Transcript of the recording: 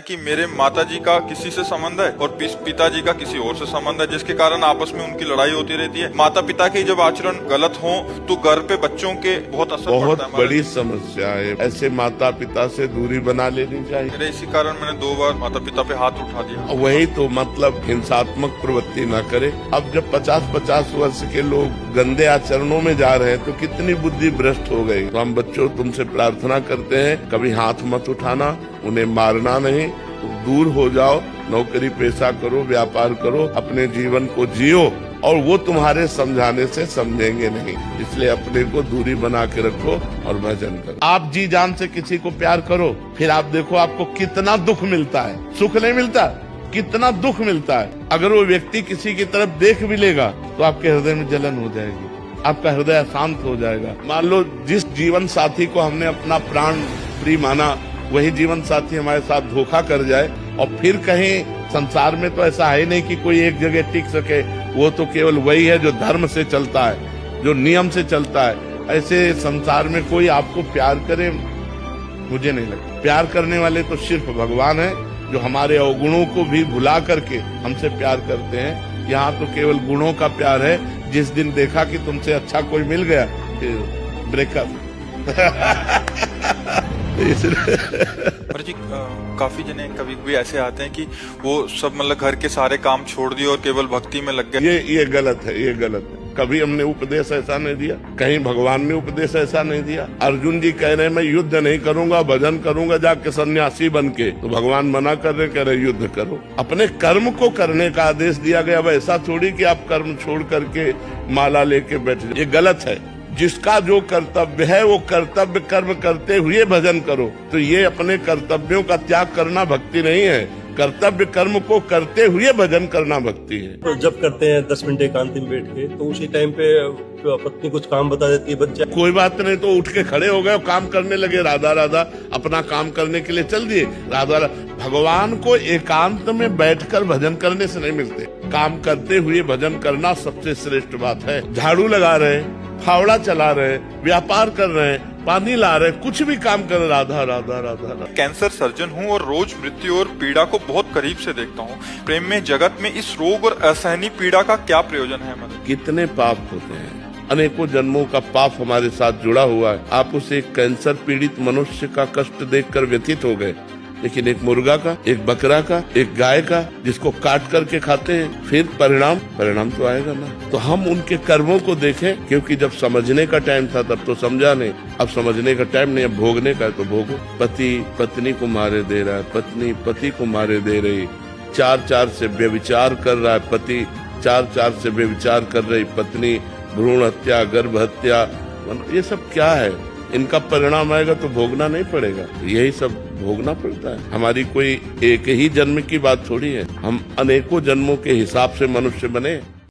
कि मेरे माताजी का किसी से संबंध है और पिताजी का किसी और से संबंध है, जिसके कारण आपस में उनकी लड़ाई होती रहती है। माता पिता के जब आचरण गलत हो तो घर पे बच्चों के बहुत असर पड़ता है। बहुत बड़ी समस्या है, ऐसे माता पिता से दूरी बना लेनी चाहिए। इसी कारण मैंने 2 बार माता पिता पे हाथ उठा दिया। वही तो मतलब हिंसात्मक प्रवृत्ति न करे। अब जब 50-50 वर्ष के लोग गंदे आचरणों में जा रहे हैं तो कितनी बुद्धि भ्रष्ट हो गई। तो हम बच्चों तुमसे प्रार्थना करते हैं, कभी हाथ मत उठाना, उन्हें मारना नहीं, दूर हो जाओ, नौकरी पेशा करो, व्यापार करो, अपने जीवन को जियो और वो तुम्हारे समझाने से समझेंगे नहीं। इसलिए अपने को दूरी बना के रखो और भजन करो। आप जी जान से किसी को प्यार करो, फिर आप देखो आपको कितना दुख मिलता है। सुख नहीं मिलता, कितना दुख मिलता है। अगर वो व्यक्ति किसी की तरफ देख भी लेगा तो आपके हृदय में जलन हो जाएगी, आपका हृदय अशांत हो जाएगा। मान लो जिस जीवन साथी को हमने अपना प्राण प्रिय माना, वही जीवन साथी हमारे साथ धोखा कर जाए और फिर कहीं संसार में तो ऐसा है नहीं कि कोई एक जगह टिक सके। वो तो केवल वही है जो धर्म से चलता है, जो नियम से चलता है। ऐसे संसार में कोई आपको प्यार करे, मुझे नहीं लगता। प्यार करने वाले तो सिर्फ भगवान है, जो हमारे अवगुणों को भी भुला करके हमसे प्यार करते हैं। यहाँ तो केवल गुणों का प्यार है। जिस दिन देखा कि तुमसे अच्छा कोई मिल गया, फिर ब्रेकअप। पर जी काफी जने कभी ऐसे आते हैं कि वो सब मतलब घर के सारे काम छोड़ दिए और केवल भक्ति में लग गए। ये गलत है, ये गलत है। कभी हमने उपदेश ऐसा नहीं दिया, कहीं भगवान ने उपदेश ऐसा नहीं दिया। अर्जुन जी कह रहे हैं मैं युद्ध नहीं करूंगा, भजन करूंगा जाके सन्यासी बन के, तो भगवान मना कर रहे, कह रहे युद्ध करो। अपने कर्म को करने का आदेश दिया गया। अब ऐसा थोड़ी कि आप कर्म छोड़ करके माला लेके बैठ जाए, ये गलत है। जिसका जो कर्तव्य है वो कर्तव्य कर्म करते हुए भजन करो। तो ये अपने कर्तव्यों का त्याग करना भक्ति नहीं है, कर्तव्य कर्म को करते हुए भजन करना भक्ति है। तो जब करते हैं 10 मिनट एकांत में बैठ के, तो उसी टाइम पे पत्नी कुछ काम बता देती है, बच्चा कोई बात नहीं, तो उठ के खड़े हो गए, काम करने लगे, राधा राधा अपना काम करने के लिए चल दिए। राधा भगवान को एकांत में बैठकर भजन करने से नहीं मिलते, काम करते हुए भजन करना सबसे श्रेष्ठ बात है। झाड़ू लगा रहे, फावड़ा चला रहे, व्यापार कर रहे, पानी ला रहे, कुछ भी काम कर रहे, राधा राधा राधा राधा। कैंसर सर्जन हूँ और रोज मृत्यु और पीड़ा को बहुत करीब से देखता हूँ। प्रेम में जगत में इस रोग और असहनीय पीड़ा का क्या प्रयोजन है? मतलब कितने पाप होते हैं, अनेकों जन्मों का पाप हमारे साथ जुड़ा हुआ है। आप उस एक कैंसर पीड़ित मनुष्य का कष्ट देखकर व्यथित हो गए, लेकिन एक मुर्गा का, एक बकरा का, एक गाय का जिसको काट करके खाते हैं, फिर परिणाम तो आएगा ना। तो हम उनके कर्मों को देखें, क्योंकि जब समझने का टाइम था तब तो समझा नहीं, अब समझने का टाइम नहीं, अब भोगने का है तो भोगो। पति पत्नी को मारे दे रहा है, पत्नी पति को मारे दे रही, 4 से व्यभिचार कर रहा है पति, 4 से व्यभिचार कर रही पत्नी, भ्रूण हत्या, गर्भ हत्या, ये सब क्या है? इनका परिणाम आएगा तो भोगना नहीं पड़ेगा? यही सब भोगना पड़ता है। हमारी कोई एक ही जन्म की बात थोड़ी है, हम अनेकों जन्मों के हिसाब से मनुष्य बने।